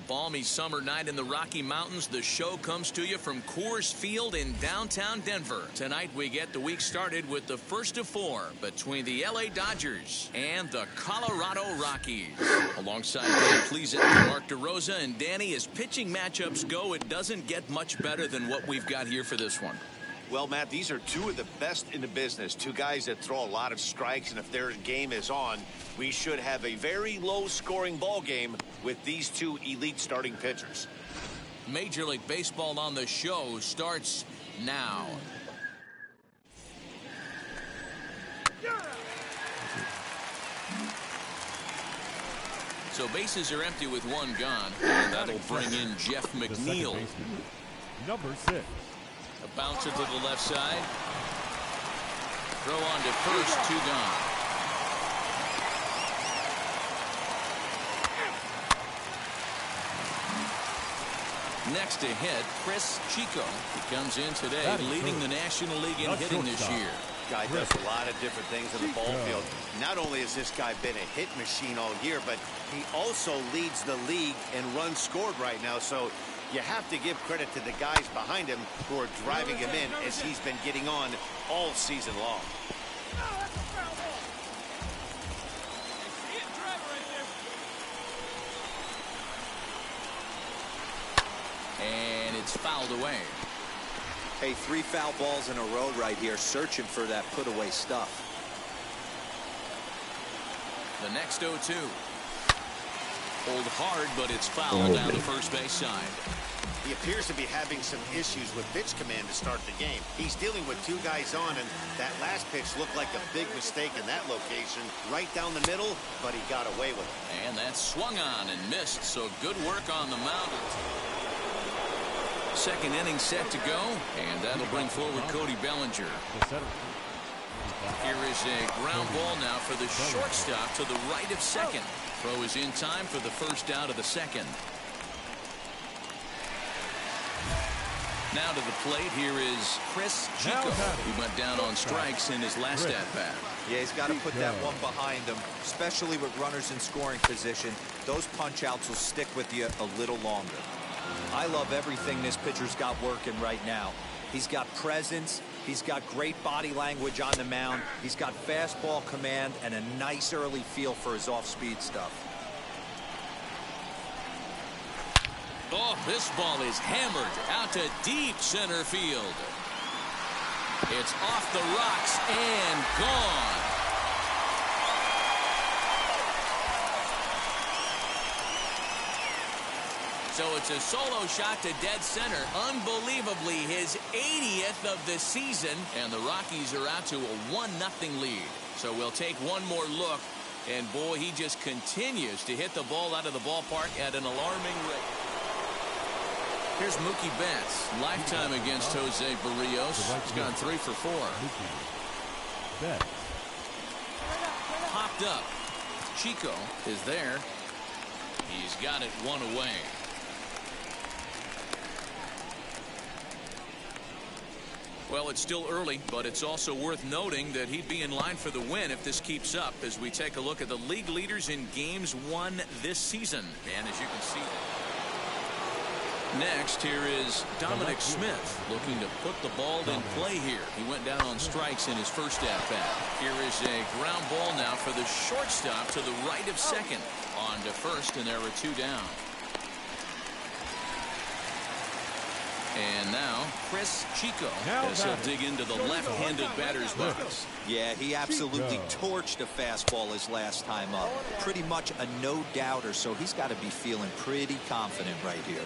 balmy summer night in the Rocky Mountains, the show comes to you from Coors Field in downtown Denver. Tonight we get the week started with the first of four between the LA Dodgers and the Colorado Rockies. Alongside Dan Pleasant and Mark DeRosa, and Danny, as pitching matchups go, it doesn't get much better than what we've got here for this one. Well, Matt, these are two of the best in the business. Two guys that throw a lot of strikes, and if their game is on, we should have a very low-scoring ball game with these two elite starting pitchers. Major League Baseball on the show starts now. So bases are empty with one gone, and that'll bring in Jeff McNeil. Number 6. A bouncer to the left side. Throw on to first, 2 gone. Next to hit, Chris Chico. He comes in today leading the National League in hitting this year. Guy does a lot of different things in the ball field. Not only has this guy been a hit machine all year, but he also leads the league in runs scored right now. So you have to give credit to the guys behind him who are driving him in as he's been getting on all season long. And it's fouled away. Hey, 3 foul balls in a row right here, searching for that put-away stuff. The next 0-2. Pulled hard, but it's fouled down the first base side. He appears to be having some issues with pitch command to start the game. He's dealing with 2 guys on, and that last pitch looked like a big mistake in that location. Right down the middle, but he got away with it. And that swung on and missed, so good work on the mound. Second inning set to go, and that'll bring forward Cody Bellinger. Here is a ground ball now for the shortstop to the right of second. Throw is in time for the first out of the second. Now to the plate, here is Chris Chico. He went down on strikes in his last at-bat. Yeah, he's got to put that one behind him, especially with runners in scoring position. Those punch-outs will stick with you a little longer. I love everything this pitcher's got working right now. He's got presence. He's got great body language on the mound. He's got fastball command and a nice early feel for his off-speed stuff. Oh, this ball is hammered out to deep center field. It's off the rocks and gone. So it's a solo shot to dead center. Unbelievably, his 80th of the season. And the Rockies are out to a 1-0 lead. So we'll take one more look. And boy, he just continues to hit the ball out of the ballpark at an alarming rate. Here's Mookie Betts. Lifetime against Jose Barrios. He's gone 3 for 4. Popped up. Chico is there. He's got it 1 away. Well, it's still early, but it's also worth noting that he'd be in line for the win if this keeps up as we take a look at the league leaders in games won this season. And as you can see, next here is Dominic Smith looking to put the ball in play here. He went down on strikes in his first at-bat. Here is a ground ball now for the shortstop to the right of second. On to first, and there are 2 down. And now Chris Chico as he'll dig into the left-handed batter's box. Yeah, he absolutely torched a fastball his last time up. Pretty much a no-doubter, so he's got to be feeling pretty confident right here.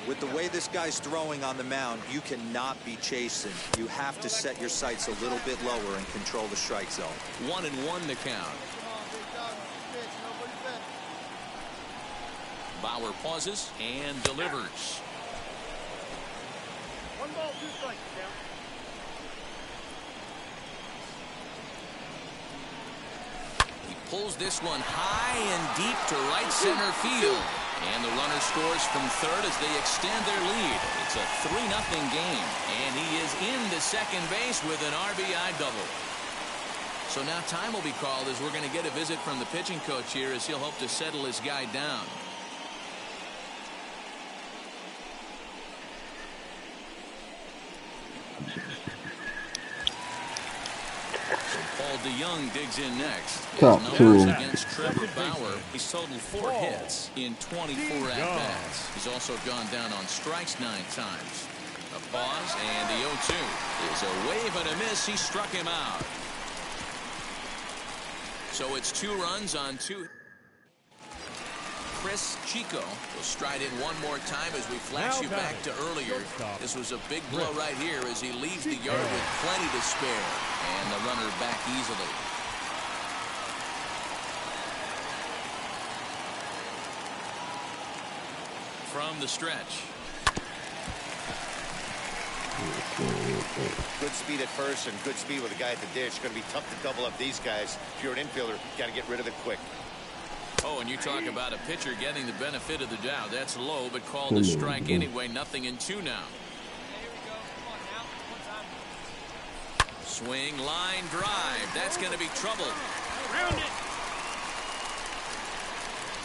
With the way this guy's throwing on the mound, you cannot be chasing. You have to set your sights a little bit lower and control the strike zone. 1-1 to count. Bauer pauses and delivers. 1 ball, 2 strikes, Cam. He pulls this one high and deep to right center field. And the runner scores from third as they extend their lead. It's a 3-0 game. And he is into second base with an RBI double. So now time will be called as we're going to get a visit from the pitching coach here as he'll hope to settle his guy down. Paul DeYoung digs in next. Top His two. numbers against Trevor Bauer. He's totaled 4 hits in 24 at-bats. He's also gone down on strikes 9 times. A pause, and the 0-2 is a wave and a miss. He struck him out. So it's 2 runs on 2. Chris Chico will stride in one more time as we flash you back to earlier. This was a big blow right here as he leaves the yard with plenty to spare. And the runner back easily. From the stretch. Good speed at first and good speed with a guy at the dish. Going to be tough to double up these guys. If you're an infielder, got to get rid of it quick. Oh, and you talk about a pitcher getting the benefit of the doubt. That's low, but called a strike anyway. 0-2 now. Swing, line, drive. That's going to be trouble.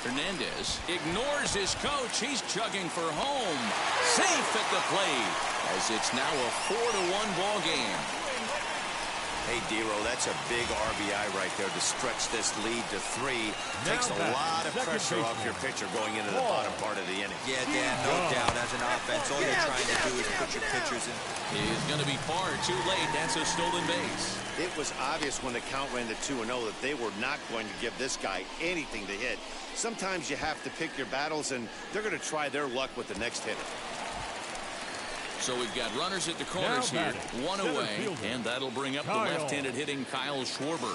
Hernandez ignores his coach. He's chugging for home. Safe at the plate as it's now a 4-1 ball game. Hey, Dero, that's a big RBI right there to stretch this lead to 3. Takes a lot of pressure off your pitcher going into the bottom part of the inning. Yeah, Dan, no doubt. As an offense, all you're trying to do is put your pitchers in. He's going to be far too late. That's a stolen base. It was obvious when the count ran to 2-0 that they were not going to give this guy anything to hit. Sometimes you have to pick your battles, and they're going to try their luck with the next hitter. So we've got runners at the corners here, 1 away, and that'll bring up the left-handed hitting Kyle Schwarber.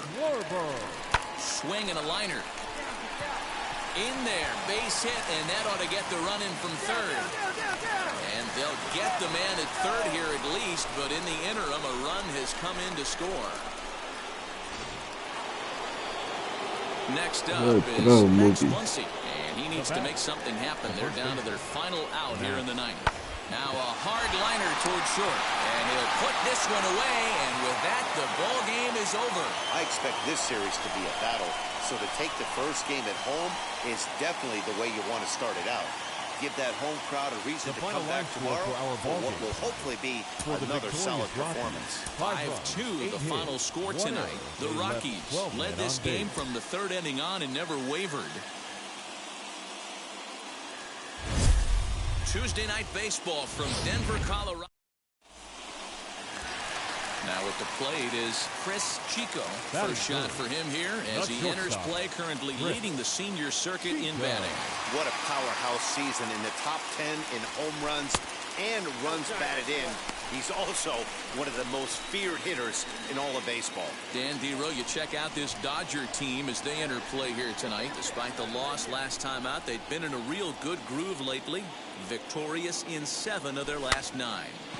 Swing and a liner. In there, base hit, and that ought to get the run in from third. And they'll get the man at third here at least, but in the interim, a run has come in to score. Next up is Max Muncy, and he needs to make something happen. They're down to their final out here in the ninth. Now a hard liner towards short, and he'll put this one away, and with that, the ball game is over. I expect this series to be a battle, so to take the first game at home is definitely the way you want to start it out. Give that home crowd a reason to come back tomorrow for what will hopefully be another solid performance. 5-2 the final score tonight. The Rockies led this game from the third inning on and never wavered. Tuesday night baseball from Denver, Colorado. Now at the plate is Chris Chico. First shot for him here as he enters play, currently leading the senior circuit in batting. What a powerhouse season, in the top 10 in home runs and runs batted in. He's also one of the most feared hitters in all of baseball. Dan Dero, you check out this Dodger team as they enter play here tonight. Despite the loss last time out, they've been in a real good groove lately. Victorious in 7 of their last 9.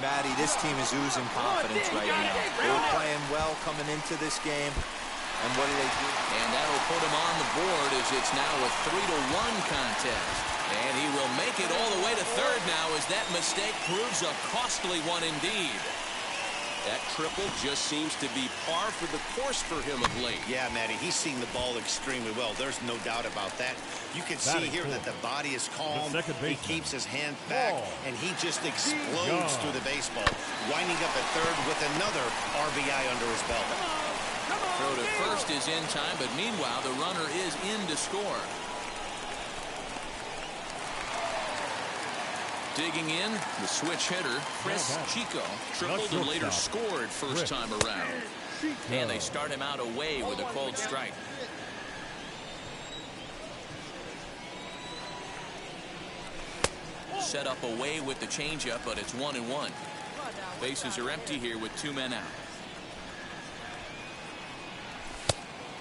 Matty, this team is oozing confidence right now. They were playing well coming into this game. And what do they do? And that'll put him on the board as it's now a 3-1 contest. And he will make it all the way to third now as that mistake proves a costly one indeed. That triple just seems to be par for the course for him of late. Yeah, Matty, he's seeing the ball extremely well. There's no doubt about that. You can see here that the body is calm. He keeps his hand back, and he just explodes through the baseball, winding up at third with another RBI under his belt. Throw to first is in time, but meanwhile, the runner is in to score. Digging in, the switch hitter, Chris Chico, tripled and later scored first time around. And they start him out away with a called strike. Set up away with the changeup, but it's 1-1. Bases are empty here with 2 men out.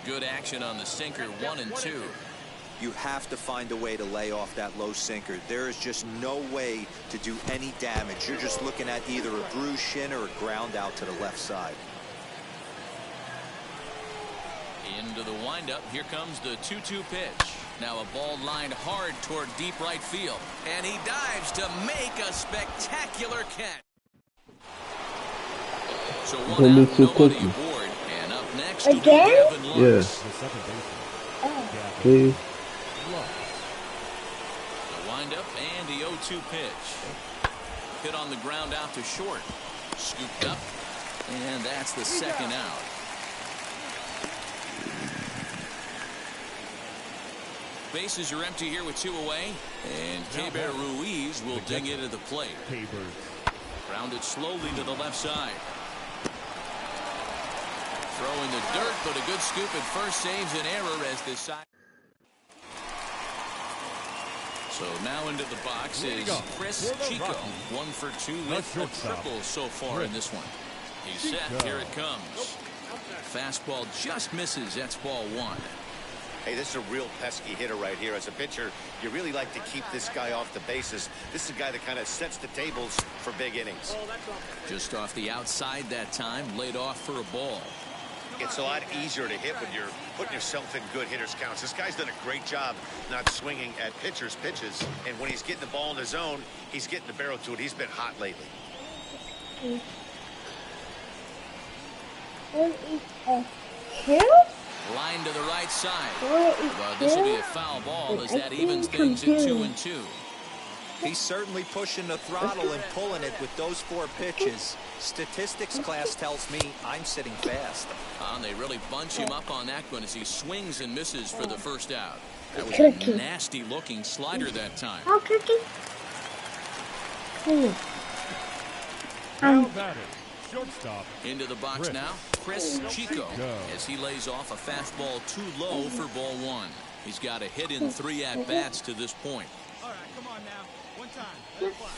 Good action on the sinker, 1-2. You have to find a way to lay off that low sinker. There is just no way to do any damage. You're just looking at either a bruised shin or a ground out to the left side. Into the windup. Here comes the 2-2 pitch. Now a ball lined hard toward deep right field. And he dives to make a spectacular catch. So one out, nobody aboard. And up next, Gavin Lux. Yes. Please. The windup and the 0-2 pitch. Hit on the ground out to short. Scooped up, and that's the second out. Bases are empty here with 2 away, and Keber Ruiz will dig into the plate. Grounded slowly to the left side. Throwing the dirt, but a good scoop at first saves an error as this side. So now into the box is Chris Chico. 1 for 2 with a triple so far in this one. He's set. Here it comes. Fastball just misses. That's ball 1. Hey, this is a real pesky hitter right here. As a pitcher, you really like to keep this guy off the bases. This is a guy that kind of sets the tables for big innings. Just off the outside that time, laid off for a ball. It's a lot easier to hit when you're putting yourself in good hitters counts. This guy's done a great job not swinging at pitchers' pitches. And when he's getting the ball in the zone, he's getting the barrel to it. He's been hot lately. Line to the right side. Well, this will be a foul ball as that evens things at 2-2. He's certainly pushing the throttle and pulling it with those 4 pitches. Statistics class tells me I'm sitting fast. They really bunch him up on that one as he swings and misses for the first out. That was a nasty-looking slider that time. Now batting, shortstop. Into the box now, Chris Chico, as he lays off a fastball too low for ball 1. He's got a hit in 3 at-bats to this point. All right, come on now. One time. Let it fly.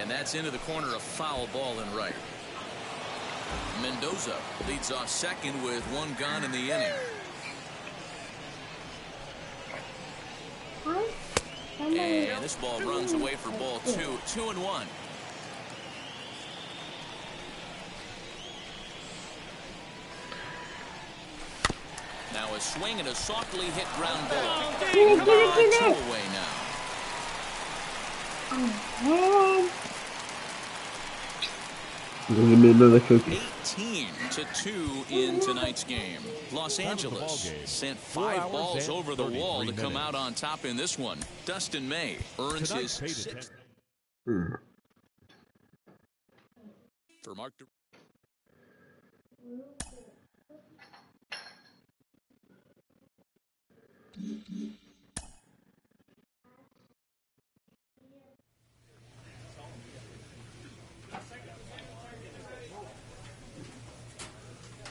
And that's into the corner, a foul ball in right. Mendoza leads off second with 1 gone in the inning. And this ball runs away for ball 2. 2-1. Now a swing and a softly hit ground ball. 2 away now. Give me another cookie. 18-2 in tonight's game. Los Angeles sent 5 balls over the wall to come out on top in this one. Dustin May earns his 6th. For Mark.